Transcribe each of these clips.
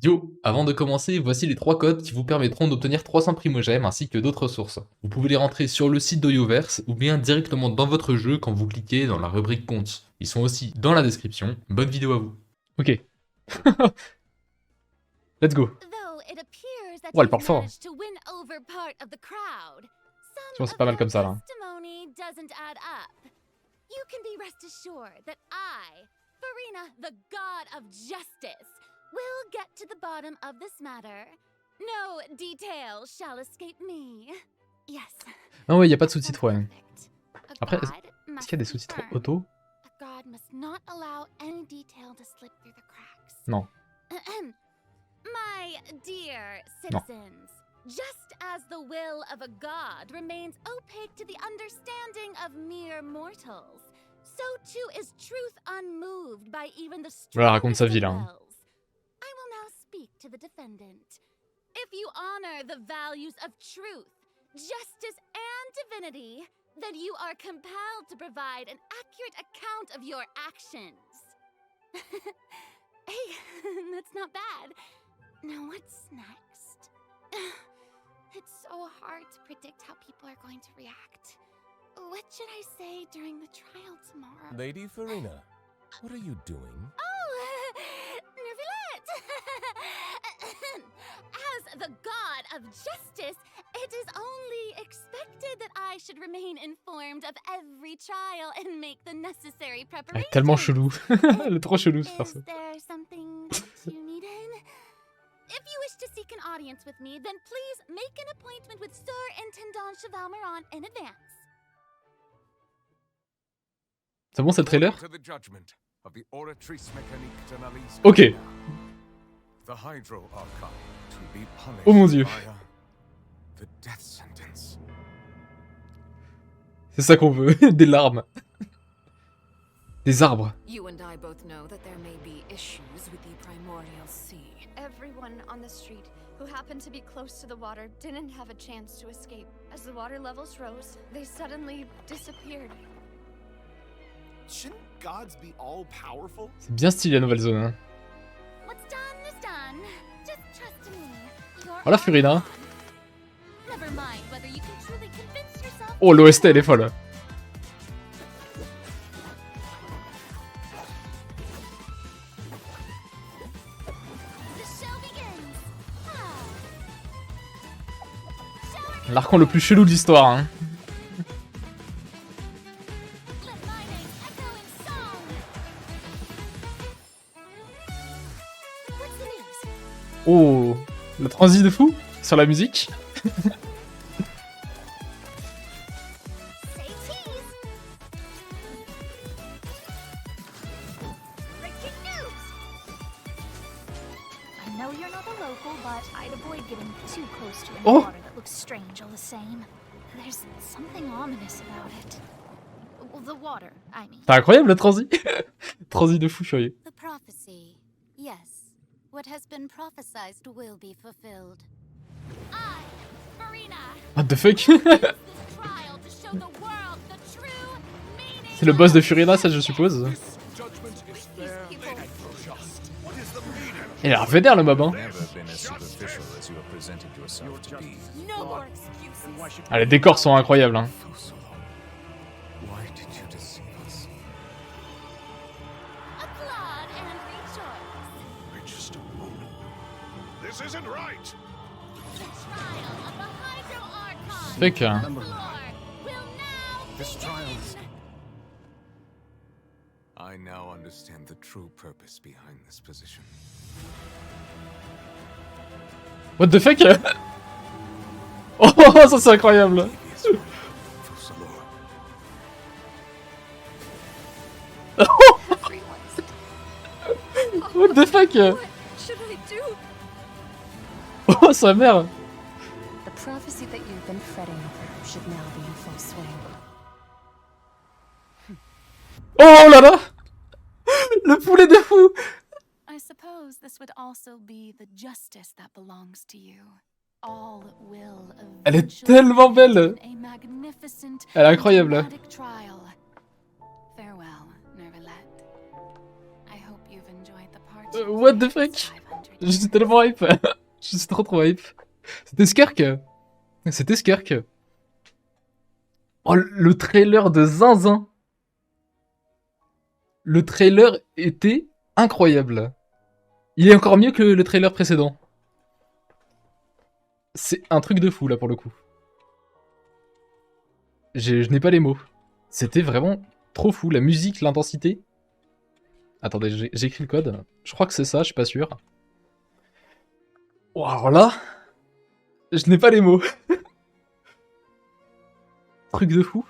Yo, avant de commencer, voici les 3 codes qui vous permettront d'obtenir 300 primogèmes ainsi que d'autres ressources. Vous pouvez les rentrer sur le site d'Oyoverse ou bien directement dans votre jeu quand vous cliquez dans la rubrique compte. Ils sont aussi dans la description. Bonne vidéo à vous. Ok. Let's go. Oh, elle parle fort. Tu vois, c'est pas mal comme ça là. You can be rest assured that I, Farina, the god of justice, will get to the bottom of this matter. No detail shall escape me. Yes. Ah ouais, y a pas de sous-titres, ouais. Après, est-ce qu'il y a des sous-titres auto? A god must not allow any detail to slip through the cracks. Non. My dear citizens, just as the will of a god remains opaque to the understanding of mere mortals, so too is truth unmoved by even the Voilà, raconte sa vie strongest of là. wills. I will now speak to the defendant. If you honor the values of truth, justice, and divinity, then you are compelled to provide an accurate account of your actions. Hey, that's not bad. Now what's next? It's so hard to predict how people are going to react. What should I say during the trial tomorrow? Lady Farina, what are you doing? Oh, Nervilette! As the god of justice, it is only expected that I should remain informed of every trial and make the necessary Elle preparations. est tellement chelou. Elle est trop chelou ce perso. Is there something that you need in? If you wish to seek an audience with me, then please make an appointment with Sir Intendant Chevalmeron in advance. C'est bon, c'est le trailer? To the judgment of the Oratrice Mécanique de Nalise. Ok. The Hydro Archon to be punished Oh mon Dieu. via the death sentence. C'est ça qu'on veut. Des larmes. Des arbres. You and I both know that there may be issues with the primordial sea. Everyone on the street who happened to be close to the water didn't have a chance to escape. As the water levels rose, they suddenly disappeared. Shouldn't gods be all powerful? C'est bien stylé la nouvelle zone. Hein. What's done is done. Just trust in me. You're Voilà Furina. on. Never mind whether you can truly convince yourself. Oh, l'OST elle est folle. The show begins. Ah. L'archon le plus chelou de l'histoire. Hein. Let my name echo in song. What's the news? Oh, le transi de fou sur la musique. Say cheese. Breaking news. I know you're not a local, but I'd avoid getting too close to any Oh. water that looks strange all the same. There's something ominous about it. Well, the water, I mean. C'est incroyable le transi. Transi de fou furieux. The prophecy. Yes. What has been prophesied will be fulfilled. I, Farina, What the fuck? use this trial to show the world the true meaning. C'est le boss de Furina, ça je suppose. Judgment is fair and just. What is the meaning? Il a l'air vénère le mob. Hein. Never been as superficial as you have presented yourself to be. No more excuses. Ah, les décors sont incroyables. Hein. So long. Why did you deceive us? Applaud and rejoice. Just a moment. This isn't right. The trial of the Hydro Archon. Fait que... Floor will now This begin. trial is... I now understand the true purpose behind this position. What the fuck? Oh, ça c'est incroyable. Fusaloor. What the fuck? What should I do? Oh, sa mère. The prophecy that you've been fretting over should now be in full swing. Oh là là. Le poulet de fou. I suppose this would also be the justice that belongs to you. All will Elle est eventually tellement belle. end in a magnificent Elle est incroyable. and dramatic trial. Farewell, Nervilette. I hope you've enjoyed the part. What the fuck? Je suis tellement hype. Je suis trop hype. C'était Skirk. C'était Skirk. Oh, le trailer de Zinzin. Le trailer était incroyable. Il est encore mieux que le trailer précédent. C'est un truc de fou là pour le coup. Je n'ai pas les mots. C'était vraiment trop fou. La musique, l'intensité. Attendez, j'ai écrit le code. Je crois que c'est ça, je suis pas sûr. Oh, alors là, je n'ai pas les mots. Truc de fou.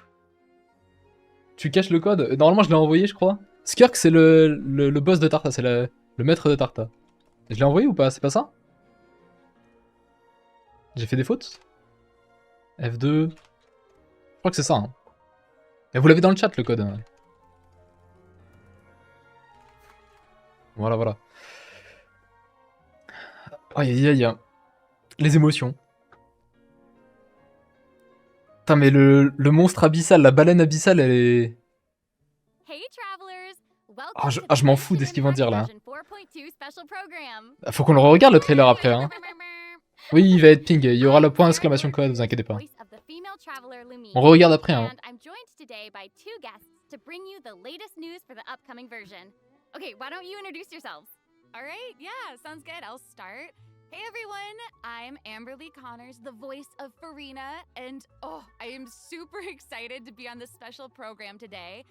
Tu caches le code. Normalement, je l'ai envoyé, je crois. Skirk, c'est le boss de Tarta, c'est le maître de Tarta. Je l'ai envoyé ou pas? C'est pas ça? J'ai fait des fautes? F2. Je crois que c'est ça. Hein. Et vous l'avez dans le chat, le code. Voilà, voilà. Aïe, aïe, aïe. Les émotions. Putain, mais le monstre abyssal, la baleine abyssale, elle est... Hey travelers, Ah, je m'en fous de ce qu'ils vont dire là. version 4.2 special program. Faut qu'on le regarde le trailer après. Hein. Oui, il va être ping. Il y aura le point d'exclamation code, vous inquiétez pas. Voice of the female traveler Lumine. On regarde après. Hein. And I'm joined today by two guests to bring you the latest news for the upcoming version. Okay, why don't you introduce yourselves? All right, yeah, sounds good. I'll start. Hey everyone, I'm Amberly Connors, the voice of Farina, and oh, I am super excited to be on this special program today.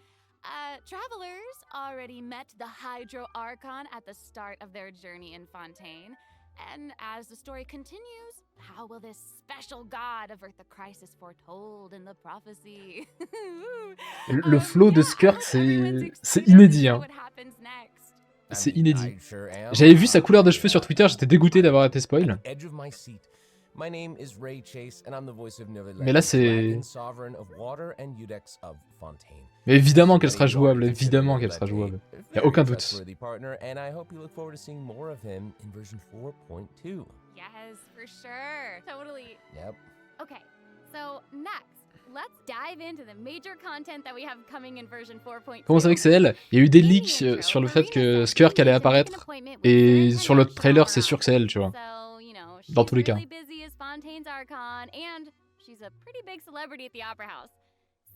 Travelers already met the Hydro Archon at the start of their journey in Fontaine. And as the story continues, how will this special god avert the crisis foretold in the prophecy? Le flow de Skirk, c'est inédit. Hein. C'est inédit. J'avais vu sa couleur de cheveux sur Twitter, j'étais dégoûté d'avoir été spoil. Mais là, c'est... Mais évidemment qu'elle sera jouable, évidemment qu'elle sera jouable. Y a aucun doute. Yes, for sure. Totally. Yep. Okay, so next, let's dive into the major content that we have coming in version 4.2. Comment vous savez que c'est elle? Il y a eu des leaks sur le fait que Skirk allait apparaître. Et sur le trailer, c'est sûr que c'est elle, tu vois. Dans tous les cas. She's a pretty big celebrity at the Opera House.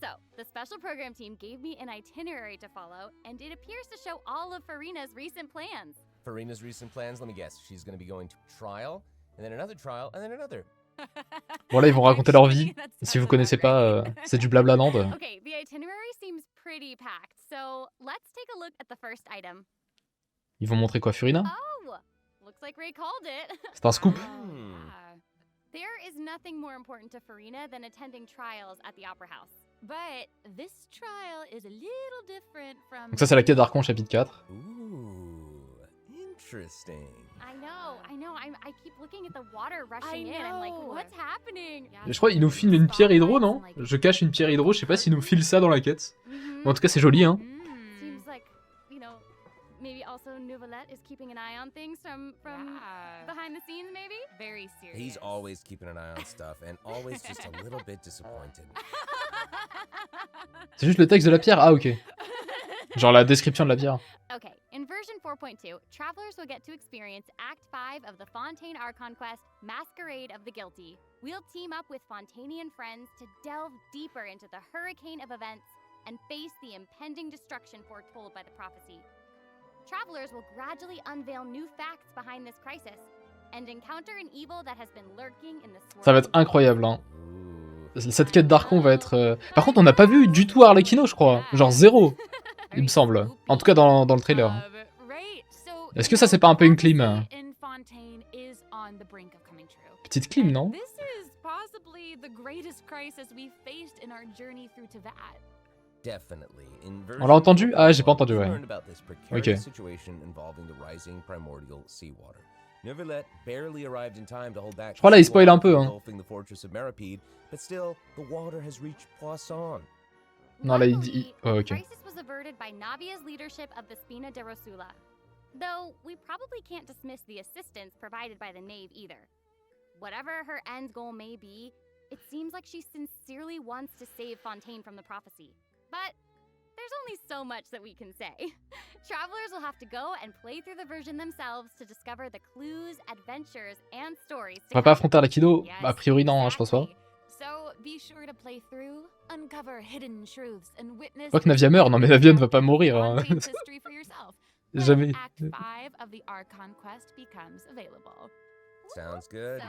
So, the special program team gave me an itinerary to follow, and it appears to show all of Farina's recent plans. Farina's recent plans, let me guess. She's going to be going to trial, and then another trial, and then another. Voilà, ils vont raconter leur vie. Si vous connaissez pas, c'est du blabla Land. Okay, the itinerary seems pretty packed, so let's take a look at the first item. Ils vont montrer quoi, Furina? Oh, looks like Ray called it. C'est un scoop. There is nothing more important to Farina than attending trials at the Opera House. But this trial is a little different from... Donc ça, c'est la quête d'Archon, chapitre 4. Ooh, interesting. I know. I keep looking at the water rushing in. I'm like, what's happening? Et je crois qu'il nous file une pierre hydro, non? Je cache une pierre hydro, je sais pas s'il nous file ça dans la quête. Bon, en tout cas, c'est joli, hein. Seems like, you know, maybe also Nouvelette is keeping an eye on things from behind the scenes, maybe? Very serious. He's always keeping an eye on stuff, and always just a little bit disappointed. C'est juste le texte de la pierre? Ah, ok. Genre la description de la pierre. Okay, in version 4.2, travelers will get to experience Act 5 of the Fontaine Archon quest, Masquerade of the Guilty. We'll team up with Fontainian friends to delve deeper into the hurricane of events and face the impending destruction foretold by the prophecy. Travelers will gradually unveil new facts behind this crisis and encounter an evil that has been lurking in the swirl. Ça va être incroyable, hein. Cette quête d'Archon va être... Par contre, on n'a pas vu du tout Arlecchino, je crois. Genre zéro, il me semble. En tout cas, dans le trailer. Est-ce que ça, c'est pas un peu une clim? Petite clim, non? On l'a entendu? Ah, j'ai pas entendu, ouais. Ok. Je crois là, il spoil un peu, hein. Non, là, il dit... Oh, ok. Crisis was averted by Navia's leadership of the Spina de Rosula. Though, we probably can't dismiss the assistance provided by the Knave either. Whatever her end goal may be, it seems like she sincerely wants to save Fontaine from the prophecy. But there's only so much that we can say. Travelers will have to go and play through the version themselves to discover the clues, adventures, and stories. On va pas affronter Arlakido? A priori non, hein, je pense pas. So be sure to play through, uncover hidden truths, and witness. Pas que Navia meurt, non mais Navia ne va pas mourir. Hein. Jamais. Act 5 of the Archon quest becomes available. Sounds good.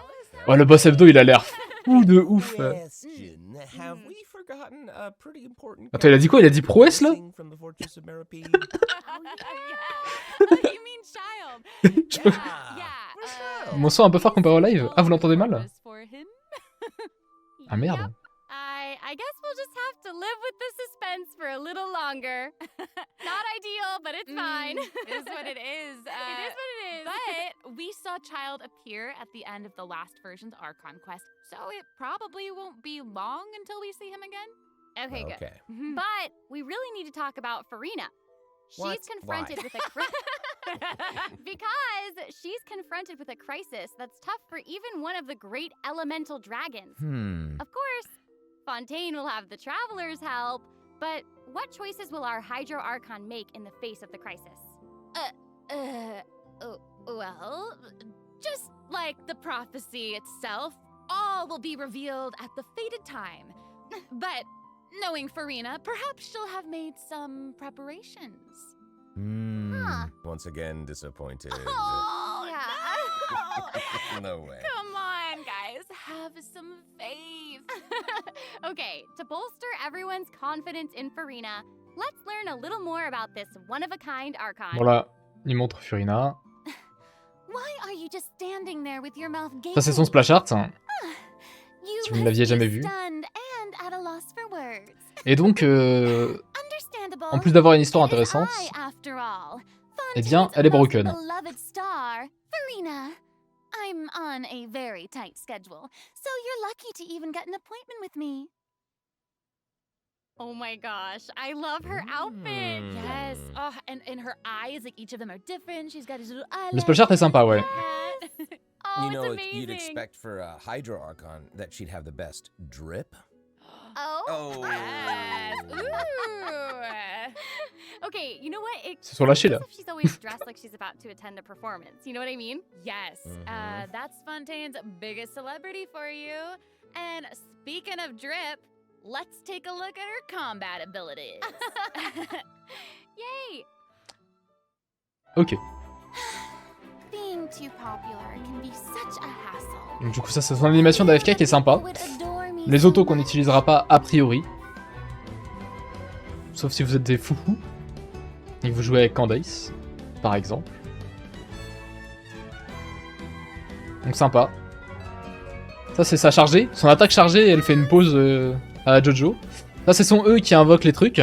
Oh, le boss Hebdo, il a l'air fou de ouf. Question. Have we forgotten a pretty important Attends, il a dit quoi? Il a dit prouesse là? from the Fortress of Meropide? Oh, you mean child? Je peux- Mon son est un peu fort comparé au live. Ah, vous l'entendez mal? Ah merde. I guess we'll just have to live with the suspense for a little longer. Not ideal, but it's fine. It is what it is. It is what it is. But we saw Child appear at the end of the last version's Archon quest, so it probably won't be long until we see him again. Okay, good. Okay. But we really need to talk about Farina. She's What? confronted Why? with a because she's confronted with a crisis that's tough for even one of the great elemental dragons. Of course, Fontaine will have the travelers help, but what choices will our Hydro Archon make in the face of the crisis? Well, just like the prophecy itself, all will be revealed at the fated time. But knowing Farina, perhaps she'll have made some preparations. Once again, disappointed. Oh, yeah. No way. Come on, guys, have some faith. Okay, to bolster everyone's confidence in Farina, let's learn a little more about this one-of-a-kind Archon. Bon là, il montre Furina. Why are you just standing there with your mouth Ça c'est son splash art. You Si vous ne l'aviez jamais vu. stunned and at a loss for words. Et donc, Understandable. en plus d'avoir une histoire It is intéressante, I, after all. eh bien, Fontaine's elle est most broken. beloved star, Farina. I'm on a very tight schedule, so you're lucky to even get an appointment with me. Oh my gosh, I love her outfit. Yes. Oh, and her eyes, like each of them are different. She's got his little eyelash. le splash art est sympa, ouais. Oh, You it's know, amazing. you'd expect for a Hydro Archon that she'd have the best drip. Oh. Oh. Yes. Ooh. Okay, you know what? It Se sont lâchés là. as if she's always dressed like she's about to attend a performance. You know what I mean? Yes. That's Fontaine's biggest celebrity for you. And speaking of drip, let's take a look at her combat abilities. Yay! Ok. Being too popular can be such a hassle. Donc du coup ça c'est son animation d'AFK qui est sympa. Would adore me Les so autos qu'on much. n'utilisera pas a priori. Sauf si vous êtes des foufous. Et que vous jouez avec Candace, par exemple. Donc sympa. Ça c'est sa chargée. Son attaque chargée, elle fait une pause à la Jojo. Ça c'est son E qui invoque les trucs.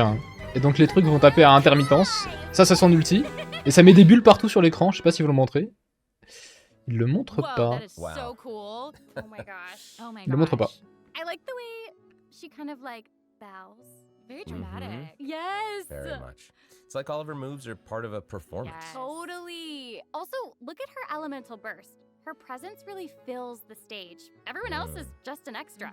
Et donc les trucs vont taper à intermittence. Ça c'est son ulti. Et ça met des bulles partout sur l'écran. Je sais pas si vous le montrez. Il le montre Whoa, pas. that is Wow. so cool. Oh my gosh. Oh my Il le montre pas. gosh. I like the way she kind of like bows. Very dramatic. Yes! Very much. It's like all of her moves are part of a performance. Yes. Totally. Also, look at her elemental burst. Her presence really fills the stage. Everyone else is just an extra.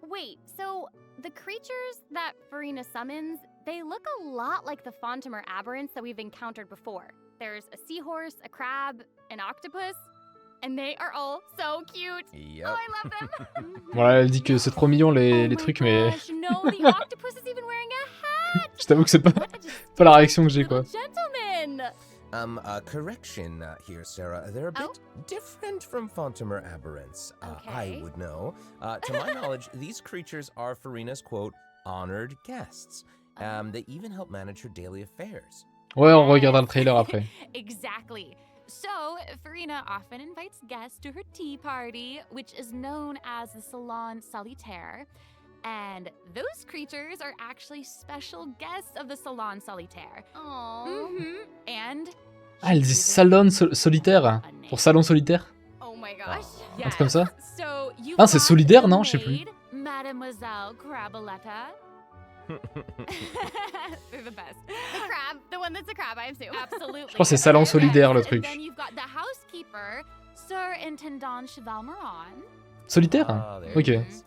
Wait, so the creatures that Farina summons, they look a lot like the Fontamer aberrants that we've encountered before. There's a seahorse, a crab, an octopus, and they are all so cute. Yep. Oh, I love them. Voilà, elle dit que c'est trop mignon Oh les my trucs, mais gosh, no, the octopus is even wearing a hat. je t'avoue que c'est pas, What a pas la réaction que j'ai little quoi. gentleman. Correction here, Sarah. They're a bit different from Fontamer aberrants. Okay. I would know. To my knowledge, these creatures are Farina's, quote, honored guests. They even help manage her daily affairs. Ouais, on regardera le trailer après. Exactly. So, Farina often invites guests to her tea party, which is known as the Salon Solitaire. And those creatures are actually special guests of the Salon Solitaire. Aww. And Ah, elle dit salon solitaire. Pour salon solitaire. Oh my gosh. Un truc comme ça. So you Ah, c'est solidaire, non? Je sais plus. Mademoiselle Craboletta. They're the best. The crab, the one that's a crab, I assume. Absolutely. Je crois que c'est salon solidaire le And truc. then you've got the housekeeper, Sir Intendant Cheval Moran. Solitaire? Ah, there Ok. it is.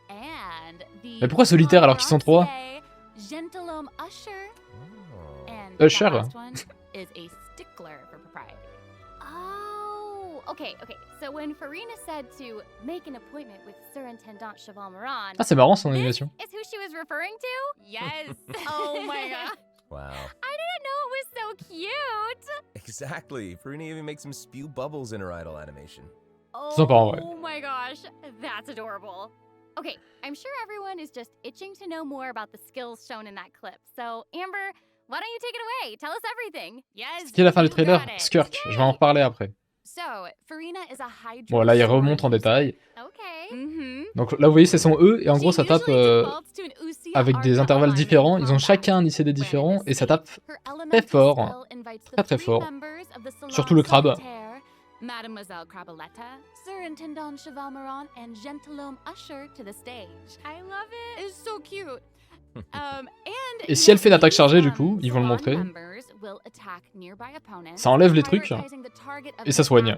And the Mais pourquoi solitaire alors qu'ils sont trois? conférencier, Gentilhomme Usher. Oh. And Usher. that last one is a stickler for propriety. Oh, okay. So when Farina said to make an appointment with Surintendant Cheval Moran, Ah, c'est marrant son this animation. is who she was referring to? Yes. Oh my god. Wow. I didn't know it was so cute. Exactly. Farina even makes him spew bubbles in her idol animation. Sympa, en vrai. Oh my gosh, that's adorable. Okay, I'm sure everyone is just itching to know more about the skills shown in that clip. So, Amber, why don't you take it away? Tell us everything. Yes. C'est qui la fin du you trailer? got it. Skirk. Je vais en reparler après. So, Farina is a hydro. Bon, là, il remonte en détail. Okay. Mhm. Donc là, vous voyez, c'est son E, et en gros, ça tape avec des intervalles différents. Ils ont chacun un ICD différent, et ça tape très fort. Très très fort. Surtout le crabe. Mademoiselle Craboletta, Surintendant Cheval Moran, and Gentilhomme Usher to the stage. I love it. It's so cute. Et si elle fait une attaque chargée, du coup, ils vont le montrer. Ça enlève les trucs, et ça soigne.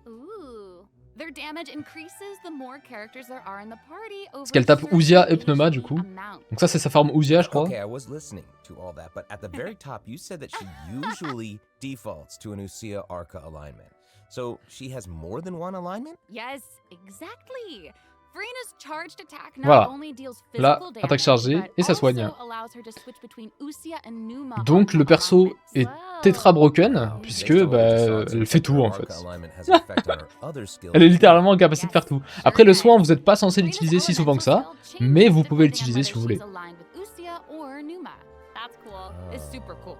Ooh. Their damage increases the more characters there are in the party over Parce qu'elle tape certain Ouzia et Pneuma, du coup. amount. Donc ça, c'est sa forme Ouzia, je crois. Okay, I was listening to all that, but at the very top, you said that she usually defaults to an Usia Arca alignment. So she has more than one alignment? Yes, exactly. Farina's charged attack not Voilà. only deals Là, physical attaque damage, chargée, but et ça soigne. also allows her to switch between Usia and Numa Donc le perso alignments. est Wow. tétra broken, puisque bah, elle fait tout en fait. Elle est littéralement en capacité de faire tout. Après le soin, vous n'êtes pas censé l'utiliser si souvent que ça, mais vous pouvez l'utiliser si vous voulez. That's cool. It's super cool.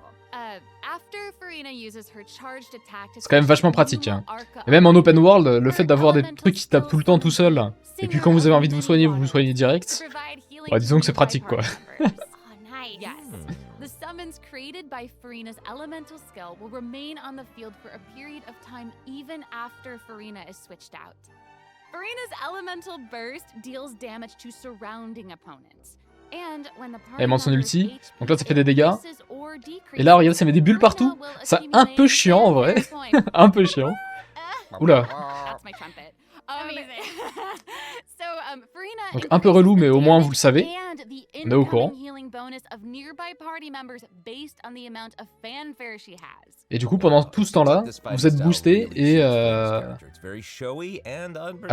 After Farina uses her charged attack to C'est quand même vachement pratique, hein. Et même en open world, le fait d'avoir des trucs qui tapent tout le temps tout seul, et puis quand vous avez envie de vous soignez direct, bah, disons que c'est pratique quoi. Oh, nice. Yes. The summons created by Farina's elemental skill will remain on the field for a period of time even after Farina is switched out. Farina's elemental burst deals damage to surrounding opponents. And when the Elle monte son party ulti, member's donc là ça fait des dégâts. HP or decreases, Et là, regardez, ça met des bulles partout. C'est un peu chiant en vrai. Un peu chiant. Oula. That's my trumpet. Amazing. So, Farina Donc un peu relou, mais au moins vous le savez. and the On est au courant. incoming healing bonus of nearby party members based on the amount of fanfare she has. Et du coup, pendant tout ce temps-là, vous êtes boosté et à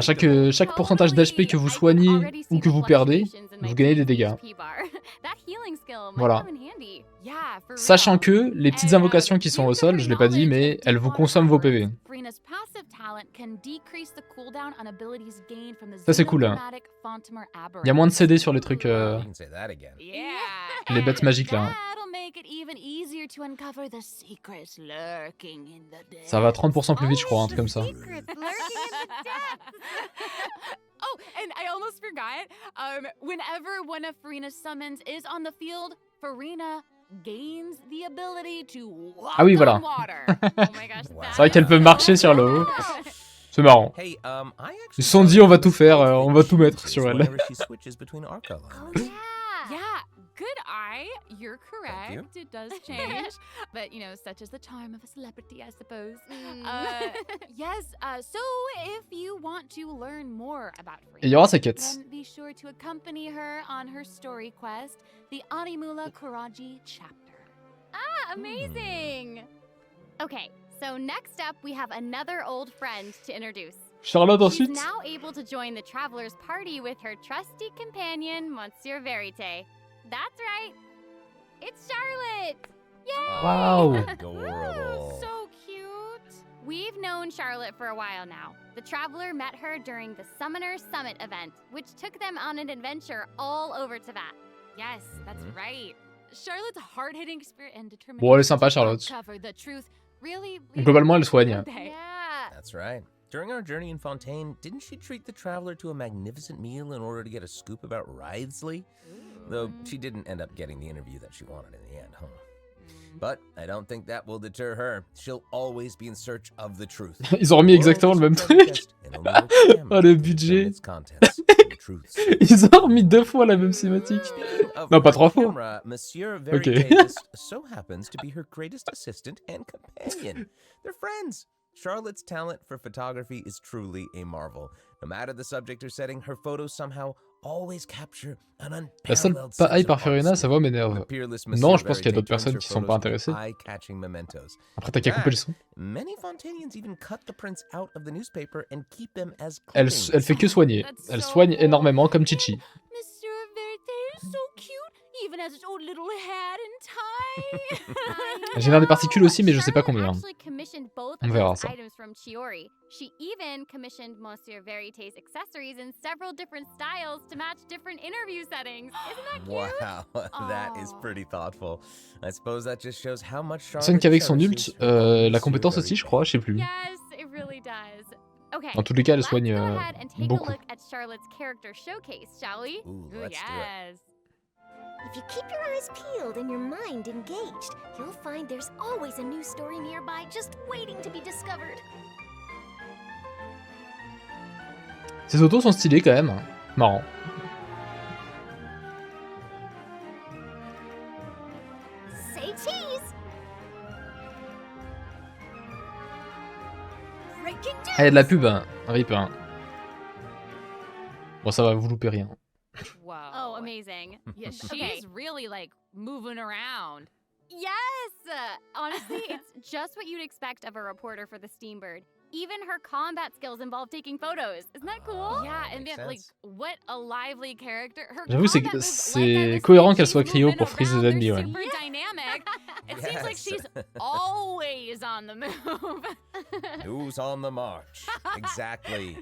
chaque pourcentage d'HP que vous soignez ou que vous perdez, vous gagnez des dégâts. Voilà. Yeah, for Sachant real. que les petites invocations qui sont au sol, je l'ai pas dit, mais elles vous consomment vos PV. Farina's passive talent can decrease the cooldown on abilities gained from the Ça, c'est cool, hein. xenochromatic Fontamer Il y a moins de CD sur les trucs, You can say that again. Yeah. les bêtes magiques là. That'll make it even easier to uncover the secrets lurking in the depths. Ça va 30% plus vite, je crois, un truc comme ça. Oh, and I almost forgot. Whenever one of Farina's summons is on the field, Farina gains the ability to walk Ah oui, voilà. on water. Oh my gosh, C'est vrai qu'elle peut marcher sur l'eau. C'est marrant. Hey, Ils se sont dit, on va tout faire, on va tout mettre sur elle. Whenever she switches between Arca Oh, alignments. yeah. Yeah, good eye. You're correct. you. It does change. But, you know, such is the charm of a celebrity, I suppose. Mm. Yes, so if you want to learn more about Et il y aura Farina, sa quête. then be sure to accompany her on her story quest, the Animula Kuraji chapter. Ah, amazing. Okay, so next up we have another old friend to introduce. Charlotte She's ensuite. now able to join the traveler's party with her trusty companion, Monsieur Verite. That's right. It's Charlotte. Yay! Wow. Adorable. So cute. We've known Charlotte for a while now. The traveler met her during the Summoner Summit event, which took them on an adventure all over Teyvat. Yes, that's right. Charlotte's hard-hitting spirit and determination. Bon, elle est sympa, Charlotte. to uncover the truth really Globalement, elle soigne. don't they? Yeah. That's right. During our journey in Fontaine, didn't she treat the traveler to a magnificent meal in order to get a scoop about Wriothesley? Though she didn't end up getting the interview that she wanted in the end, huh? But I don't think that will deter her. She'll always be in search of the truth. Ils ont remis exactement le même truc. Oh, le budget. Ils ont remis 2 fois la même cinématique. Non, pas 3 fois. Monsieur Ok. Verite just so happens to be her greatest assistant and companion. They're friends. Charlotte's talent for photography is truly a marvel. No matter the subject or setting, her photos somehow always capture an La seule unparalleled sense paille of par Furina, sa voix artistry. m'énerve. The peerless Non, Monsieur je pense qu'il y a Verité d'autres personnes turns qui her sont pas photos into intéressées. eye-catching mementos. Après, t'as qu'à couper le son. Many Fontanians even cut the prints out of the newspaper and keep them as Elle clippings. fait que soigner. That's Elle so soigne cool. énormément comme Chichi. Monsieur Verité is so cute, even has its own little hat and tie. Elle génère des particules aussi, mais je sais pas Charlotte combien. actually commissioned both On of verra those ça. items from Chiori. She even commissioned Monsieur Verité's accessories in several different styles to match different interview settings. Isn't that cute? Wow, that is Aw. pretty thoughtful. I suppose that just shows how much Sonne Charlotte qu'avec son cherishes ult, her own la Monsieur compétence aussi, je Verité. crois, je sais plus. Yes, it really does. Okay. Dans tous les cas, elle let's soigne go ahead and take beaucoup. a look at Charlotte's character showcase, shall we? Ooh, Ooh, let's do it. yes. If you keep your eyes peeled and your mind engaged, you'll find there's always a new story nearby just waiting to be discovered. Ses autos sont stylés quand même. Marrant. Say cheese! Breaking news! Ah, il y a de la pub, hein. Rip, hein. Bon, ça va, vous loupez rien. Whoa. Oh, amazing. Yeah, she's Okay. really like moving around. Yes! Honestly, it's just what you'd expect of a reporter for the Steambird. Even her combat skills involve taking photos. Isn't that cool? Yeah, and makes then like sense. what a lively character. Her J'avoue, c'est- combat moves, c'est like I was cohérent saying, qu'elle she's soit cryo moving pour freeze les around, they're ennemis, ouais. super dynamic. It seems like Yes. she's always on the move. Who's on the march? Exactly.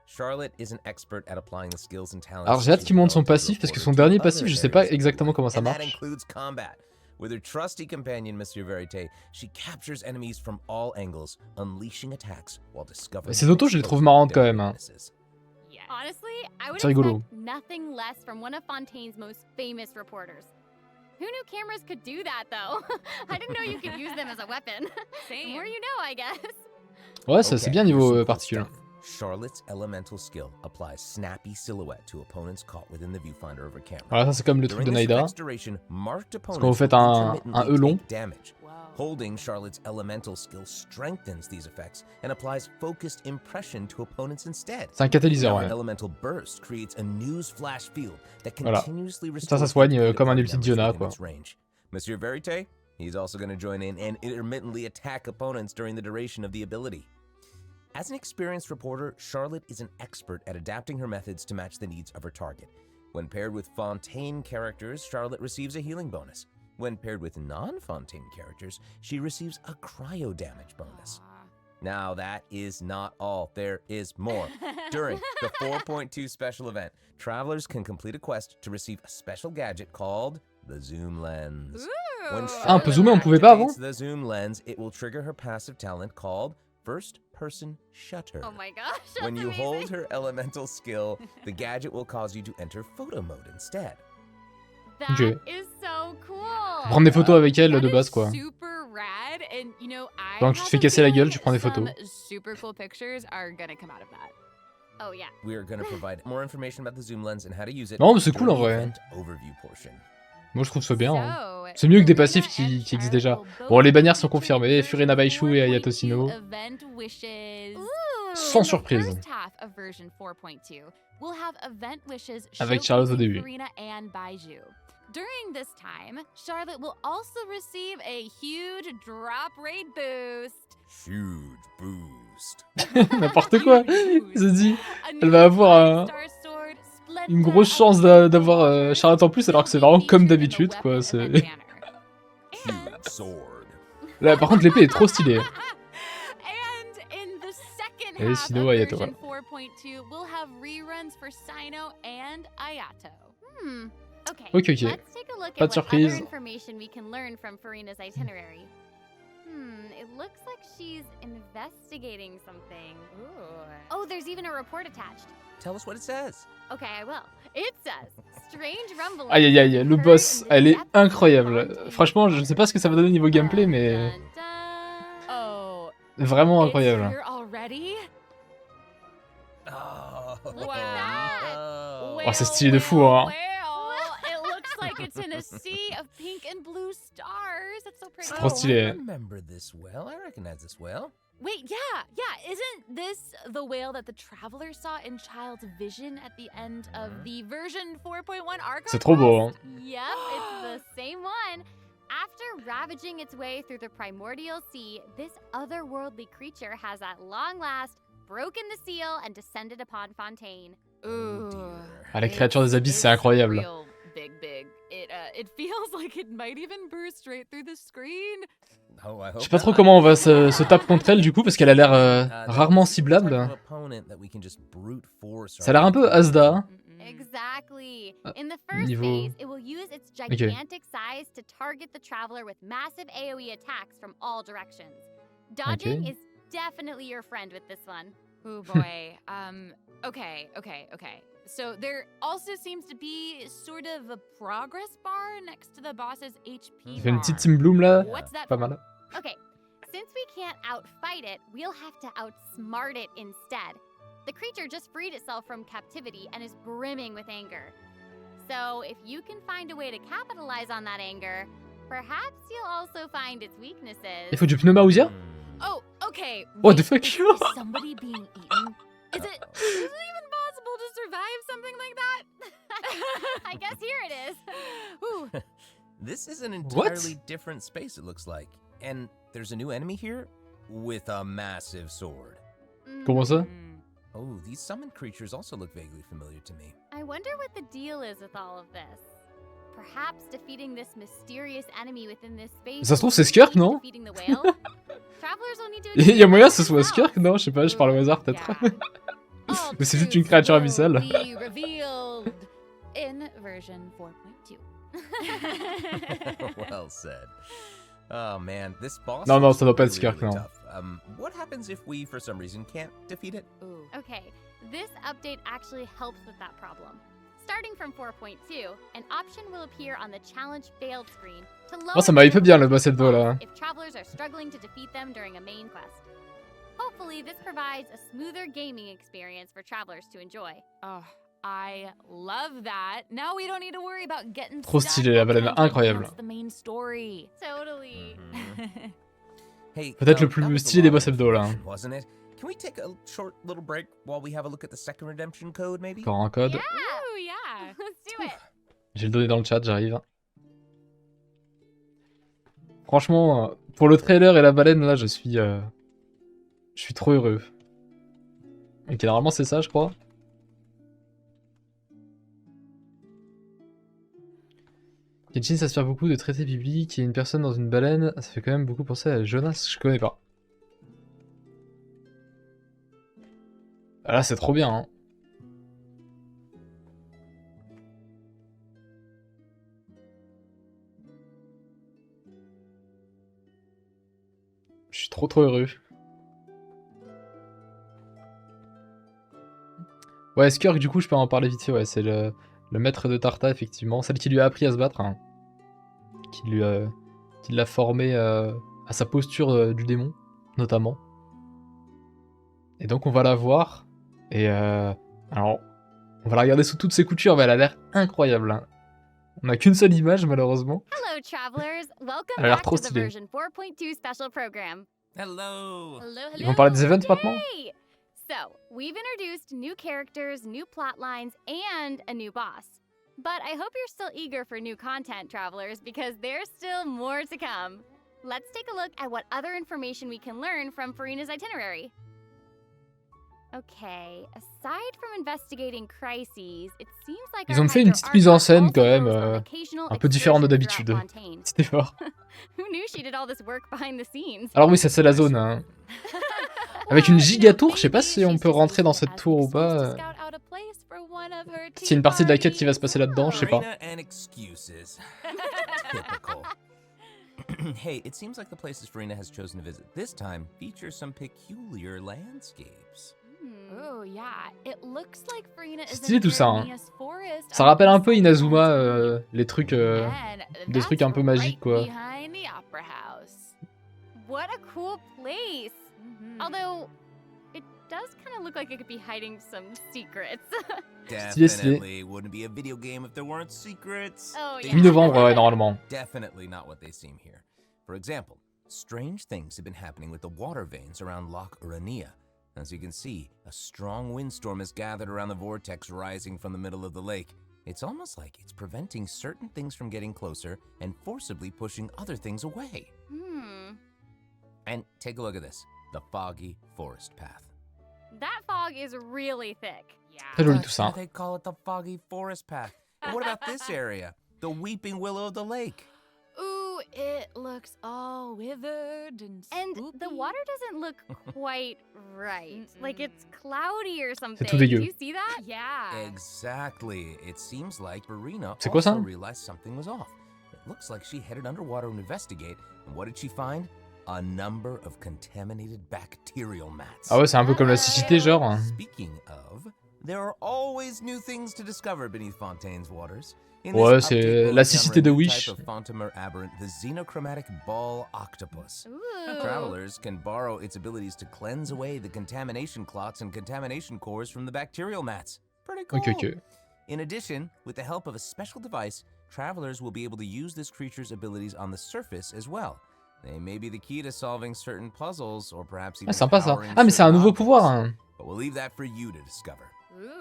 Charlotte is an expert at applying the skills and talents. Alors j'ai hâte she's qu'il monte son developed as a passif, parce que reporter son to dernier other passif, je sais pas areas of exactement the comment ça world. And that marche. includes combat. With her trusty companion, Monsieur Verité, she captures enemies from all angles, unleashing attacks while discovering. Ces autos, je les trouve marrantes quand même, hein. weaknesses. Yes. Honestly, I would C'est rigolo. expect nothing less from one of Fontaine's most famous reporters. Who knew cameras could do that, though? I didn't know you could use them as a weapon. The Same. more you know, I guess. Ouais, c'est Okay, bien here's niveau some cool particules. stuff. Charlotte's elemental skill applies snappy silhouette to opponents caught within the viewfinder of her camera. Voilà, ça c'est comme le truc During de this Naïda. effect's duration, marked quand vous opponents faites will un intermittently E long. take damage. Wow. Holding Charlotte's elemental skill strengthens these effects and applies focused impression to opponents instead. C'est un catalyseur, Now, ouais. an elemental burst creates a news flash field that Voilà. continuously Ça restores soigne activated comme un party ulti de members Diona, within quoi. its range. Monsieur Verité, he's also going to join in and intermittently attack opponents during the duration of the ability. As an experienced reporter, Charlotte is an expert at adapting her methods to match the needs of her target. When paired with Fontaine characters, Charlotte receives a healing bonus. When paired with non-Fontaine characters, she receives a cryo damage bonus. Now, that is not all. There is more. During the 4.2 special event, travelers can complete a quest to receive a special gadget called the Zoom Lens. When Ah, on peut zoomer, on pouvait pas avant? activates the Zoom Lens, it will trigger her passive talent called First Person Shutter. Oh my gosh, that's When you amazing. hold her elemental skill, the gadget will cause you to enter photo mode instead. That Ok. is so cool. Prendre des photos avec elle That de is base, quoi. Super rad, and you know, I Pendant que tu te have fais a casser la gueule, feeling tu prends des photos. some super cool pictures are gonna come out of that. Oh yeah. We are going to provide more information about the Zoom Lens and how to use it. Non, mais c'est cool, during en the vrai. event overview portion. Moi je trouve ça bien. hein. So, C'est mieux que des Furina passifs and qui existent Charlotte déjà. will Bon, les both bannières sont feature confirmées, version Furina Baishu et 4.2 Ayatosino. event wishes. Ooh. Sans In the surprise. first half of version 4.2, we'll have event wishes Avec Charlotte au showcasing début. Furina and Baiju. During this time, Charlotte will also receive a huge drop rate boost. Huge boost. N'importe quoi. Huge Je dis, A elle new va avoir 5-star sword, une Splendor grosse of chance Purple d'avoir Water, Charlotte en plus, alors que c'est will be vraiment comme featured in the d'habitude, weapon quoi. c'est- event banner. Huge sword. Là, par contre, l'épée est trop stylée. And in the second Et half sinon, of Ayato, version 4.2, we'll have reruns for Sino and Ayato. Hmm. Okay. Ok, ok. Let's take a look Pas at de what surprise. other information we can learn from Furina's itinerary. It looks like she's investigating something. Oh, there's even a report attached. Tell us what it says. Okay, I will. It says, strange rumbling. Aïe aïe aïe, le heard boss, in the elle est depths of incroyable. Fontaine. Franchement, je sais pas ce que ça va donner niveau gameplay, mais Dun, dun. Oh, vraiment it's incroyable. here already? Oh, Look at that. no. Oh, c'est stylé de fou, hein. Well, it looks like it's in a sea of pink and blue stars. It's so pretty. C'est trop stylé. I remember this well. I recognize this well. Wait, yeah. Isn't this the whale that the traveler saw in Child's vision at the end of the version 4.1 Archon? C'est trop beau, hein. Yep, it's the same one. After ravaging its way through the primordial sea, this otherworldly creature has at long last broken the seal and descended upon Fontaine. Ooh. Ah, la créature des abysses, c'est incroyable. Real big. It feels like it might even burst right through the screen. Oh, I Je hope sais pas trop not. comment on va se taper contre elle du coup, parce qu'elle a l'air rarement This is the type ciblable. of opponent that we can just brute force Ça a l'air un peu Asda. Hein. Exactly. In the first niveau- phase, it will use its gigantic size to target the traveler with massive AoE attacks from all directions. Dodging is definitely your friend with this one. Oh boy. Okay. So there also seems to be sort of a progress bar next to the boss's HP Il fait une petite bar. team bloom là. What's that Pas for? mal. Okay, since we can't outfight it, we'll have to outsmart it instead. The creature just freed itself from captivity and is brimming with anger. So if you can find a way to capitalize on that anger, perhaps you'll also find its weaknesses. Il faut du pneumausia? Oh, okay. What the wait, fuck? Is somebody being eaten? Is it even possible to survive something like that? I guess here it is. Ooh. This is an What? entirely different space, it looks like. And there's a new enemy here with a massive sword. Comment ça? Oh, these summoned creatures also look vaguely familiar to me. I wonder what the deal is with all of this. Perhaps defeating this mysterious enemy within this space. Ça se trouve, c'est will Skirk, lead to non? defeating the whale. Travelers will need to Il y a moyen que ce experience soit it Skirk? Non, je sais pas, je parle au hasard peut-être. Yeah. All Mais c'est juste truths une créature will abyssale. be revealed in version 4.2. Well said. Oh man, this boss. Non, non, seems ça doit pas être really, Skirk, really non. tough. What happens if we, for some reason, can't defeat it? Ooh. Okay, this update actually helps with that problem. Starting from 4.2, an option will appear on the challenge failed screen to lower Oh, ça m'avait the fait bien le difficulty boss Eldo of là. if travelers are struggling to defeat them during a main quest. Hopefully, this provides a smoother gaming experience for travelers to enjoy. Oh, I love that. Now we don't need to worry about getting Trop stuck stylé, la while baleine, trying to incroyable. advance the main story. Totally. Hey, Peut-être le that plus was a stylé lot des boss of hebdo, là. information, wasn't it? Can we take a short little break while we have a look at the second redemption code, maybe? Encore un code. Ooh, yeah. Let's do it. Je vais le donner dans le chat, j'arrive. Franchement, pour le trailer et la baleine, là, je suis trop heureux. Ok, normalement c'est ça, je crois. Kenshin, ça se fait beaucoup de traités bibliques et une personne dans une baleine, ça fait quand même beaucoup penser à Jonas, je connais pas. Ah là, c'est trop bien, hein. Je suis trop heureux. Ouais, Skirk, du coup, je peux en parler vite fait, ouais, c'est le maître de Tarta, effectivement. Celle qui lui a appris à se battre, hein. Qui l'a formé à sa posture du démon, notamment. Et donc, on va la voir. Et alors, on va la regarder sous toutes ses coutures, mais elle a l'air incroyable, hein. On n'a qu'une seule image, malheureusement. Hello, travelers. Welcome Elle a l'air back trop to the stylée. version 4.2 special program. Hello! Ils vont parler des events maintenant? Yay! So, we've introduced new characters, new plot lines, and a new boss. But I hope you're still eager for new content, travelers, because there's still more to come. Let's take a look at what other information we can learn from Furina's itinerary. Okay, aside from investigating crises, it seems like Ils our ont fait une Hydro petite mise en Archon scène also quand même, goes on occasional un peu différente de excursions d'habitude. throughout Fontaine. C'était fort. Who knew she did all this work behind the scenes? Alors oui, ça c'est la zone, hein. Avec une giga tour, je sais pas si on peut rentrer dans cette tour ou pas. S'il y a une partie de la quête qui va se passer là-dedans, je sais pas. Furina and excuses. Typical. Hey, it seems like the places Furina has chosen to visit this time feature some peculiar landscapes. Oh yeah, it looks like Furina is Stylé in tout ça, hein. Vernia's forest Ça on rappelle un the peu southern Inazuma, mountain. les trucs, And des trucs un peu that's magiques, quoi. right behind the opera house. What a cool place! Mhm. Although, it does kind of look like it could be hiding some secrets. Stylé, stylé. Definitely wouldn't be a video game if there weren't secrets. Oh, They yeah. Mi-novembre, ouais, normalement. Definitely not what they seem here. For example, strange things have been happening with the water veins around Loch Urania. As you can see, a strong windstorm has gathered around the vortex rising from the middle of the lake. It's almost like it's preventing certain things from getting closer and forcibly pushing other things away. And take a look at this, the foggy forest path. That fog is really thick. Très joli tout That's ça. why they call it the foggy forest path. And what about this area? The weeping willow of the lake. Ooh, it looks all withered and And spoopy. the water doesn't look quite right. Like it's cloudy or something. tout Do dégueu. you see that? Yeah. Exactly. It seems like Verena C'est quoi ça? also realized something was off. It looks like she headed underwater to investigate. And what did she find? A number of contaminated bacterial mats. Ah ouais, c'est un peu comme la cécité, genre. Speaking of, there are always new things to discover beneath Fontaine's waters. In Ouais, this c'est update, we'll la cécité de encounter a new Wish. type of Fontamer aberrant, the xenochromatic ball octopus. Ooh. Travelers can borrow its abilities to cleanse away the contamination clots and contamination cores from the bacterial mats. Pretty cool. Ok. In addition, with the help of a special device, travelers will be able to use this creature's abilities on the surface as well. They may be the key to solving certain puzzles, or perhaps even Ah, sympa ça. powering Ah, mais c'est un certain nouveau objects. pouvoir. Hein. But we'll leave that for you to discover.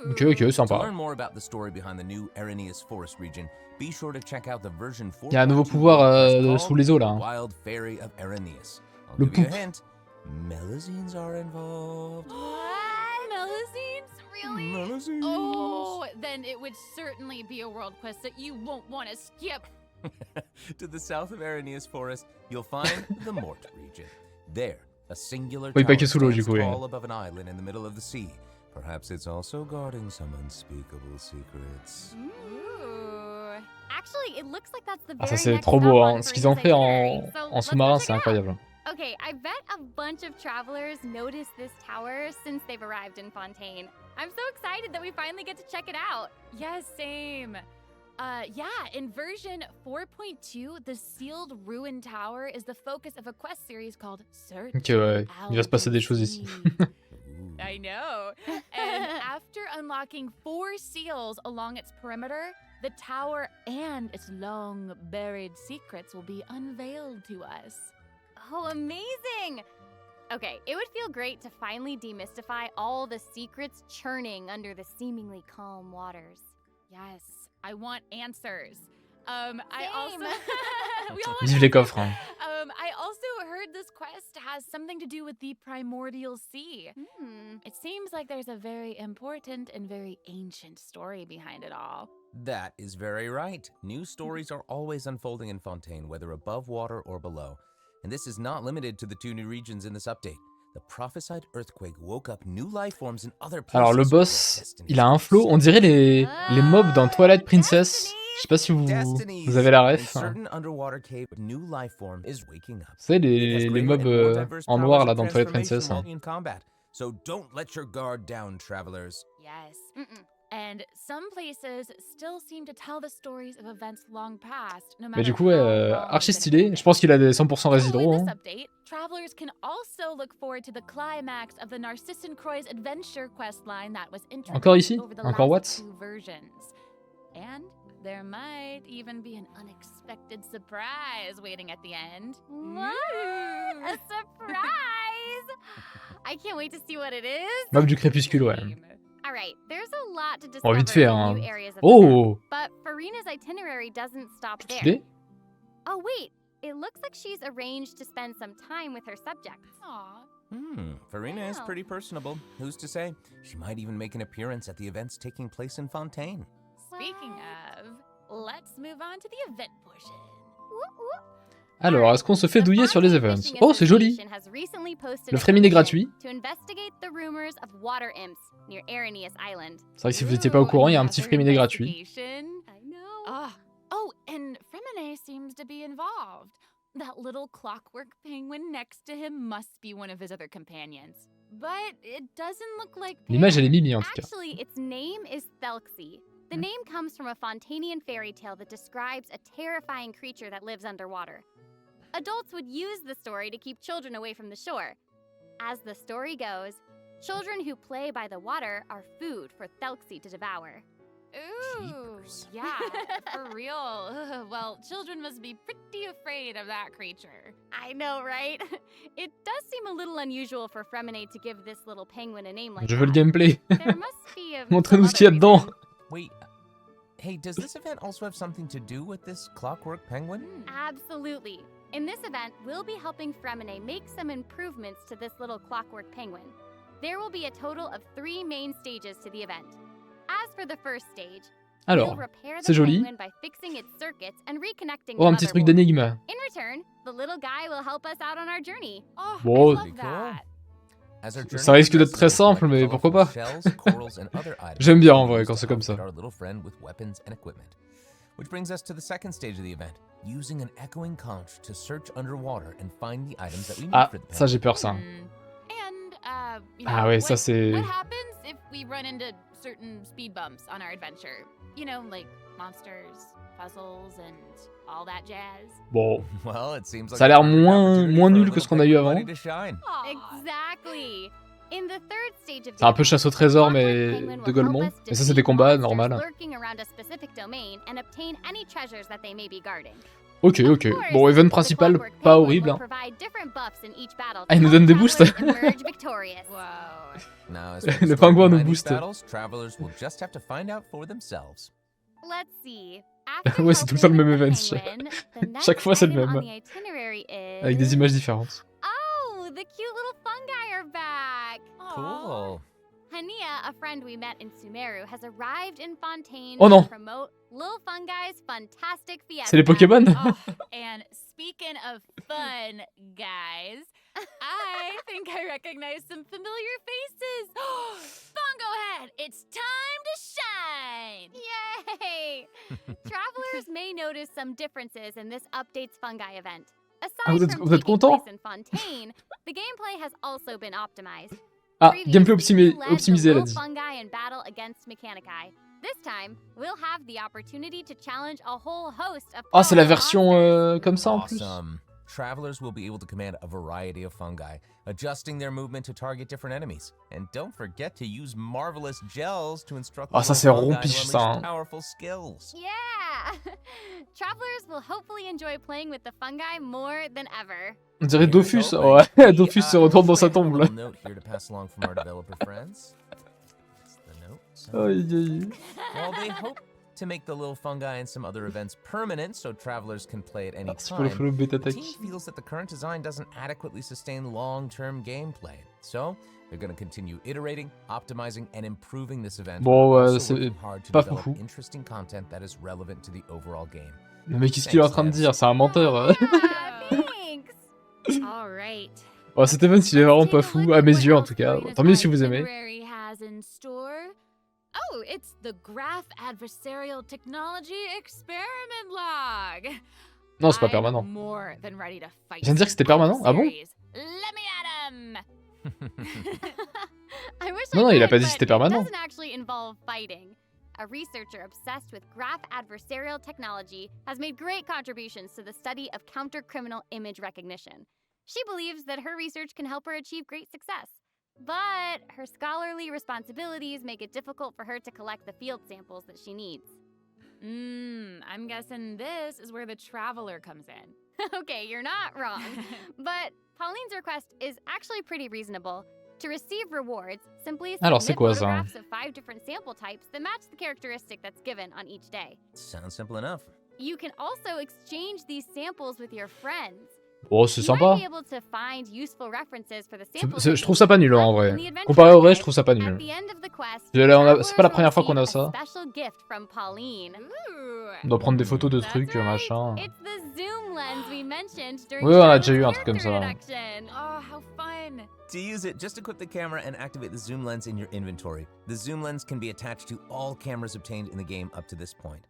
Ok, ok, To sympa. learn more about the story behind the new Arrhenius Forest region, be sure to check out the version 4. Il y a un nouveau pouvoir sous les eaux là. Hein. Wild Fairy of Arrhenius. I'll Le give you a poup. hint. Melusines are involved. What? Melusines? Really? Melusines. Oh, then it would certainly be a world quest that you won't want to skip. To the south of Arrhenius Forest, you'll find the Mort region. There, a singular Oui, pas tower que sous l'eau, du stands coup, oui. tall above an island in the middle of the sea. Perhaps it's also guarding some unspeakable secrets. Ooh. Actually, it looks like that's the Ah, ça very c'est next trop stop beau. on Hein. Ce qu'ils ont Farina's fait itinerary. So, en let's go sous-marin, check c'est it out. incroyable. Okay, I bet a bunch of travelers noticed this tower since they've arrived in Fontaine. I'm so excited that we finally get to check it out. Yes, same. Yeah, in version 4.2, the sealed ruin tower is the focus of a quest series called Search. Ok, ouais. Il va se passer des choses ici. I know. And after unlocking 4 seals along its perimeter, the tower and its long buried secrets will be unveiled to us. Oh, amazing! Okay, it would feel great to finally demystify all the secrets churning under the seemingly calm waters. Yes, I want answers. I Same. also we all want Vive les answers. coffres. Hein. I also heard this quest has something to do with the primordial sea. It seems like there's a very important and very ancient story behind it all. That is very right. New stories are always unfolding in Fontaine, whether above water or below. And this is not limited to the 2 new regions in this update. The prophesied earthquake woke up new life forms in other places. Alors le where boss, destinies il a un were flow. On dirait les mobs dans Twilight Princess. Destiny. Je sais pas si Destinies. vous avez la In ref. Hein. certain underwater cave, new life form is waking up. Vous savez It has les greater mobs and more diverse en powers noir of là dans Twilight transformation Princess. Hein. while in combat. So don't let your guard down, travelers. Yes. And some places still seem to tell the stories of events long past, no Mais matter du coup, ouais, how long archi they've been stylé. hidden. Je pense qu'il a des 100% So résidro. in this Hein. update, travelers can also look forward to the climax of the Narcissan Croix adventure quest line that was introduced Encore ici? over the Encore last Watts? 2 versions. And there might even be an unexpected surprise waiting at the end. What? A surprise! I can't wait to see what it is. Mob du crépuscule, ouais. Same. All right, there's a lot to Oh, discover vite fait, in hein. new areas of the map, Oh! but Farina's itinerary doesn't stop there. Stylé. Oh wait, it looks like she's arranged to spend some time with her subjects. Aw. Farina is Wow. pretty personable. Who's to say? She might even make an appearance at the events taking place in Fontaine. Speaking of, let's move on to the event portion. Alors, est-ce qu'on se fait The douiller sur les Fontaine events? Fishing Oh, c'est joli! Association has recently posted Le a fréminet petition gratuit. To investigate the rumors of water imps near Arrhenius Island. C'est vrai que si vous n'étiez pas au courant, il y a un petit Another fréminet gratuit. investigation. I know. Ah. Oh, and Fremine seems to be involved. That little clockwork penguin next to him must be one of his other companions. But it doesn't look like L'image, elle est Pan. mimi en tout cas. Actually, its name is Thelxie. The name comes from a Fontanian fairy tale that describes a terrifying creature that lives underwater. Adults would use the story to keep children away from the shore. As the story goes, children who play by the water are food for Thelxie to devour. Ooh, Jeepers. yeah, for real. Ugh, well, children must be pretty afraid of that creature. I know, right? It does seem a little unusual for Fremine to give this little penguin a name like Je veux le that. gameplay. There must be a Montrez-nous some ce qu'il y a other dedans. reason. Wait, hey, does this event also have something to do with this clockwork penguin? Absolutely. In this event, we'll be helping Fremine make some improvements to this little clockwork penguin. There will be a total of 3 main stages to the event. As for the first stage, we'll Alors, repair the c'est joli. penguin by fixing its circuits and reconnecting Oh, the un petit truc motherboard. d'énigme. In return, the little guy will help us out on our journey. Oh, Bon, I Pretty love cool. that. As our Ça journey risque d'être progresses, très we'll simple, collect mais pourquoi pas. colorful shells, corals, and other items J'aime bien, that en we vrai, use quand to c'est comme outfit ça. Our little friend with weapons and equipment. Which brings us to the second stage of the event, using an echoing conch to search underwater and find the items that we need Ah, for the ça j'ai penguin. peur ça. And, you know, Ah ouais, ça c'est... what happens if we run into certain speed bumps on our adventure? You know, like monsters, puzzles, and all that jazz. Bon, Well, it seems like ça a l'air a perfect opportunity moins for our nul que little ce qu'on a eu penguin avant. buddy to shine. Exactly. In the third stage of C'est un the peu event, chasse au the trésor, Clockwork mais Penguin de will Golemont. help us Mais ça c'est defeat des combats monsters normal. lurking around a specific domain and obtain any treasures that they may be guarding. Ok, Of ok. course, Bon, event the principal, Clockwork pas Penguin horrible. will Hein. provide different buffs in each battle Ah, il to nous help donne des boosts. travelers emerge victorious. Whoa. Now, as for the Le story pingouin nous behind these booste. battles, travelers will just have to find out for themselves. Let's see. After Ouais, c'est tout le temps le helping même with the event. penguin, the next Chaque fois c'est le item même. on the itinerary is... Avec des images différentes. Oh, the cute little fungi are back. Cool. Hania, a friend we met in Sumeru, has arrived in Fontaine Oh non. to promote Lil Fungi's fantastic fiesta. C'est les Pokémon. Oh, and speaking of fun, guys, I think I recognize some familiar faces. Bongo Head, it's time to shine! Yay! Travelers may notice some differences in this update's fungi event. Aside Ah, vous êtes from vous êtes taking content? place in Fontaine, the gameplay has also been optimized. Ah, Previously, gameplay we led optimisé, the elle a Lil dit. Fungi in battle against Mechanici. This time, we'll have the opportunity to challenge a whole host of Ah, c'est la powerful version monsters. comme ça en plus. Awesome. Travelers will be able to command a variety of fungi, adjusting their movement to target different enemies. And don't forget to use marvelous gels to instruct the Ah, ça, little c'est fungi to rompiche, unleash ça, hein. powerful skills. Yeah! Travelers will hopefully enjoy playing with the fungi more than ever. On dirait Here's Dofus. hoping. Ouais, Hey, Dofus se retourne dans sa hopefully I tombe have a là. little note here to pass along from our developer friends. That's the note. So- Aïe, aïe. Well, they hope to make the little fungi and some other events permanent so travelers can play at any Ah, c'est pour le time. follow beta The tech. team feels that the current design doesn't adequately sustain long-term gameplay, so they're going to continue iterating, optimizing, and improving this event. Bon, while ouais, also c'est working hard to pas develop foufou. interesting content that is relevant to the overall game. Mais qu'est-ce qu'il est en train de dire? C'est un menteur. Yeah, thanks! Alright. Oh, cet event il est vraiment pas fou, à mes yeux en tout cas. Tant mieux si vous aimez. Itinerary has in store. Oh, it's the Graph Adversarial Technology Experiment Log. Non, c'est pas I'm permanent. more than ready to fight Je viens de dire que c'était permanent. Ah bon? adversaries. Let me at 'em. I wish Non, non, I il a could, pas dit but c'était permanent. It doesn't actually involve fighting. A researcher obsessed with graph adversarial technology has made great contributions to the study of counter-criminal image recognition. She believes that her research can help her achieve great success. But her scholarly responsibilities make it difficult for her to collect the field samples that she needs. I'm guessing this is where the traveler comes in. Okay, you're not wrong. But Pauline's request is actually pretty reasonable. To receive rewards, simply Alors, c'est submit quoi ça? photographs of 5 different sample types that match the characteristic that's given on each day. Sounds simple enough. You can also exchange these samples with your friends. Oh, c'est You sympa. might be able to find useful references for the C'est- samples c'est- that je you trouve ça pas nul, hein, en in vrai. the adventure Comparé au reste, je guide. trouve ça pas At nul. the end of the quest, C'est la travelers pas la will première fois qu'on a receive ça. a special gift from Pauline. Ooh. On doit prendre des photos de That's trucs, right. machin. It's the zoom lens we mentioned during Oui, on a Charlotte's déjà eu un truc comme character ça. introduction. Oh, how fun. To use it, just equip the camera and activate the zoom lens in your inventory. The zoom lens can be attached to all cameras obtained in the game up to this point.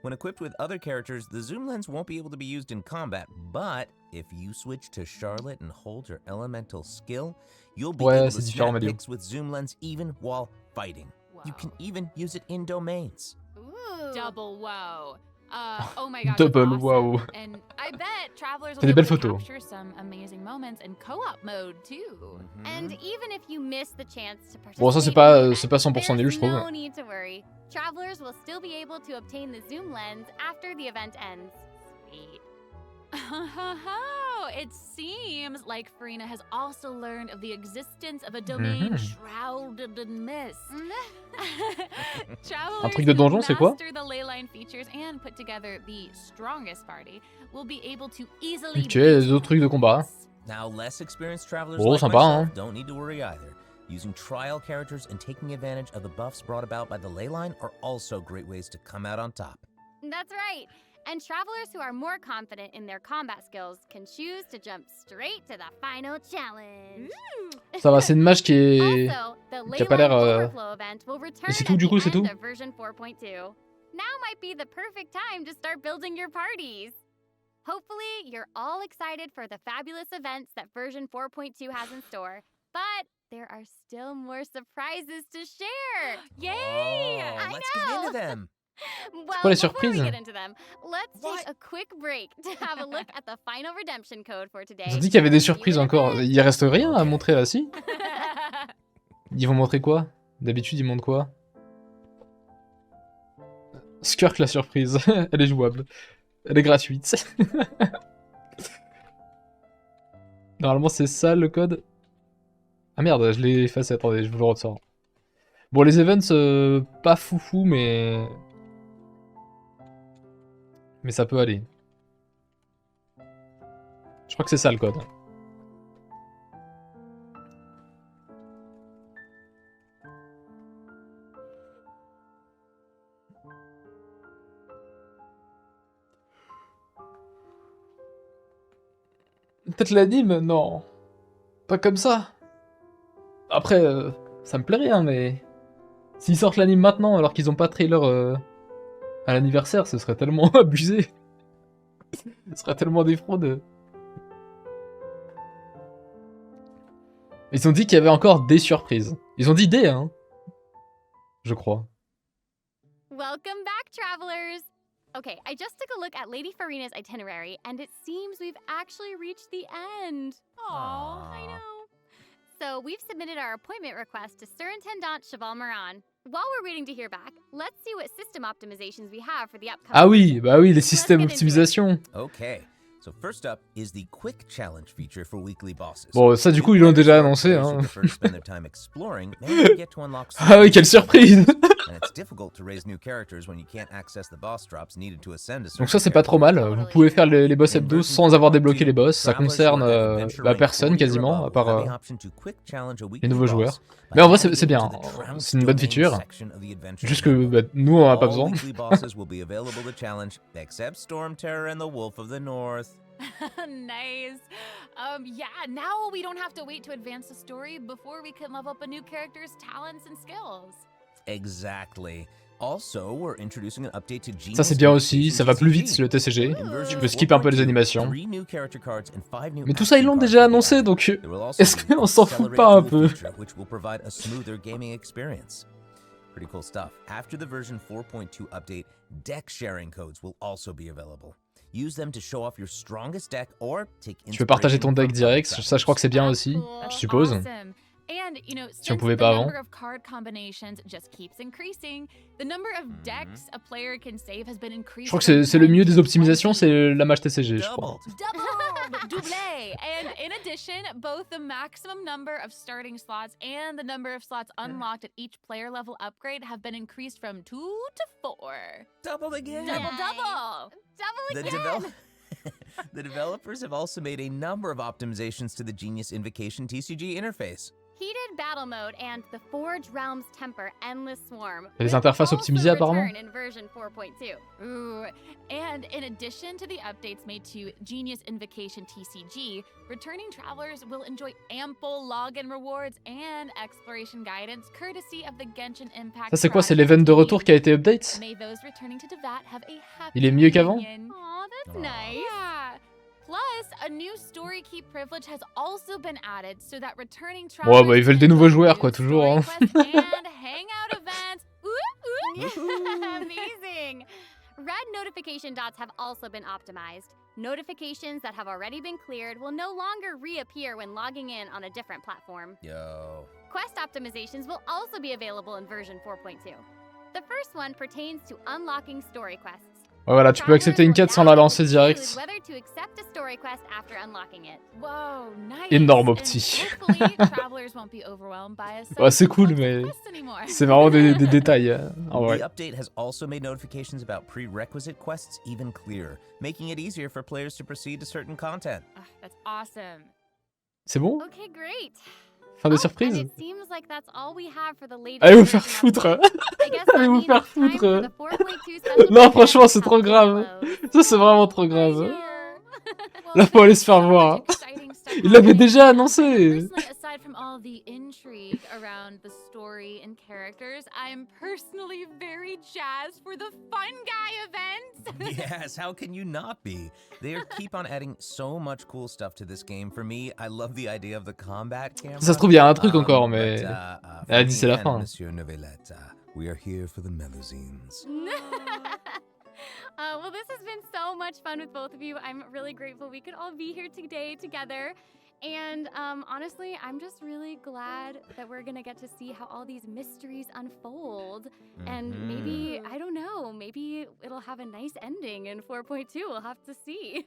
When equipped with other characters, the zoom lens won't be able to be used in combat, but if you switch to Charlotte and hold her elemental skill, you'll be Ouais, able c'est to différent, snap Médio. pics with zoom lens even while fighting. You Whoa. can even use it in domains. Ooh. Double whoa. Oh my god, Double, that's wow. awesome. And I bet travelers will T'as des be belles able to photos. capture some amazing moments in co-op mode too. And even if you miss the chance to participate Bon, ça c'est in the pas event, 100% nul, je trouve. no need to worry. Travelers will still be able to obtain the zoom lens after the event ends. Sweet. It seems like Farina has also learned of the existence of a domain shrouded in mist. Travelers Un truc de donjon, c'est who quoi? master the leyline features and put together the strongest party will be able to easily Ok, des autres trucs de combat. Now, less experienced travelers Oh, like sympa, myself hein. don't need to worry either. Using trial characters and taking advantage of the buffs brought about by the leyline are also great ways to come out on top. That's right. And travelers who are more confident in their combat skills can choose to jump straight to the final challenge. Ça va, c'est une mage qui est... Also, the qui a pas l'air, Leyline Overflow event will return c'est at tout, du the coup, c'est end tout of version 4.2. Now might be the perfect time to start building your parties. Hopefully, you're all excited for the fabulous events that version 4.2 has in store, but there are still more surprises to share. Yay! Oh, let's get into them. Well, quoi les before we surprises? get into them, let's take a quick break to have a look at the final redemption code for today. Ils ont dit qu'il y avait des surprises encore. Il reste rien à montrer là, si? Ils vont montrer quoi? D'habitude, ils montrent quoi? Skirk la surprise. Elle est jouable. Elle est gratuite. Normalement, c'est ça le code. Ah merde, je l'ai effacé. Attendez, je vous le ressors. Bon, les events, pas foufou, mais ça peut aller. Je crois que c'est ça le code. Peut-être l'anime? Non. Pas comme ça. Après, ça me plairait, hein, mais... S'ils sortent l'anime maintenant alors qu'ils ont pas de trailer à l'anniversaire, ce serait tellement abusé. Ce serait tellement des fraudes. Ils ont dit qu'il y avait encore des surprises. Ils ont dit des, hein. Je crois. Welcome back, travelers! Okay, I just took a look at Lady Farina's itinerary, and it seems we've actually reached the end. Aww. I know. So we've submitted our appointment request to Surintendant Cheval Moran. While we're waiting to hear back, let's see what system optimizations we have for the upcoming. Ah oui, bah oui, les Let's systèmes get into it. d'optimisation. Okay, so first up is the quick challenge feature for weekly bosses. Bon, ça du coup, ils l'ont déjà annoncé, hein. Ah oui, quelle surprise! Donc ça, c'est pas trop mal. Vous pouvez faire les boss hebdo sans avoir débloqué les boss. Ça concerne personne quasiment, à part les nouveaux joueurs. Mais en vrai, c'est bien. C'est une bonne feature. Juste que bah, nous, on en a pas besoin. Nice. Yeah, now we don't have to wait to advance the story before we can level up a new character's talents and skills. Exactly. Also, we're introducing an update to Ça c'est bien aussi, ça va plus vite le TCG. Tu peux skip un peu les animations. Mais tout ça ils l'ont déjà annoncé donc est-ce qu'on s'en fout pas un peu? Pretty cool stuff. After the version 4.2 update, deck sharing codes will also be available. Use them to show off your strongest deck or take Tu peux partager ton deck direct, ça je crois que c'est bien aussi, je suppose. Awesome. And, you know, Si on since pouvait the pas avant. number of card combinations just keeps increasing, the number of decks a player can save has been increasing. Je crois que c'est le mieux des optimisations, c'est la mage TCG, je crois. Doublé! And in addition, both the maximum number of starting slots and the number of slots unlocked at each player level upgrade have been increased from 2 to 4. Double again! Double! The again! The developers have also made a number of optimizations to the Genius Invocation TCG interface. Heated Battle Mode and the Forge Realms Temper Endless Swarm. Les will interfaces also optimisées apparemment. return in version 4.2. Ooh, and in addition to the updates made to Genius Invocation TCG, returning travelers will enjoy ample login rewards and exploration guidance courtesy of the Genshin Impact. Ça c'est quoi, c'est l'event de retour qui a été update? May those returning to Devat have a happy Il est mieux qu'avant? reunion. Aw, that's nice. Yeah. Plus, a new story key privilege has also been added so that returning Ouais, travelers bah ils veulent des can nouveaux do joueurs quoi, new toujours. Hein. story quests and hangout events. Ooh, ooh. Amazing! Red notification dots have also been optimized. Notifications that have already been cleared will no longer reappear when logging in on a different platform. Yo. Quest optimizations will also be available in version 4.2. The first one pertains to unlocking story quests. Ouais, voilà, tu peux accepter une quête sans la lancer direct. Whether to accept a story quest after unlocking it. Whoa, nice. Énorme And petit. hopefully, travelers won't be overwhelmed by us. Ouais, c'est cool, mais c'est vraiment des détails, en vrai. The update has also made notifications about prerequisite quests even clearer, making it easier for players to proceed to certain content. That's awesome. C'est bon? Okay, great. Fin de And surprise? it seems like that's all we have for the latest Allez vous faire version foutre! update. I guess that Allez vous means faire it's time for foutre! the 4.2 special Non, program franchement, c'est to trop come to a grave. close. Ça, c'est vraiment trop grave. Well, Là, faut aller se faire so much voir. exciting stuff Il l'avait happening. déjà annoncé. Personally, aside from all the intrigue around the story and characters, I'm personally very jazzed for the Fun Guy event. Yes, how can you not be? They keep on adding so much cool stuff to this game. For me, I love the idea of the combat camera. Ça se trouve, il y a un truc encore, mais... for Elle a dit me c'est la and fin. Monsieur Novelette, we are here for the Melusines. Well, this has been so much fun with both of you. I'm really grateful we could all be here today together. And honestly, I'm just really glad that we're gonna get to see how all these mysteries unfold. And maybe, I don't know, maybe it'll have a nice ending in 4.2. We'll have to see.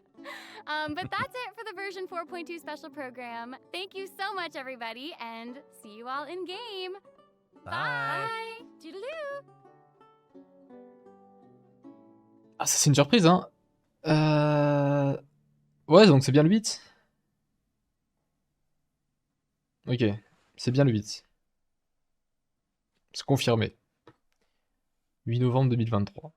But that's it for the version 4.2 special program. Thank you so much, everybody, and see you all in game. Bye. Toodaloo. Ah, ça, c'est une surprise, hein. Ouais, donc c'est bien le 8. Ok, c'est bien le 8. C'est confirmé. 8 novembre 2023.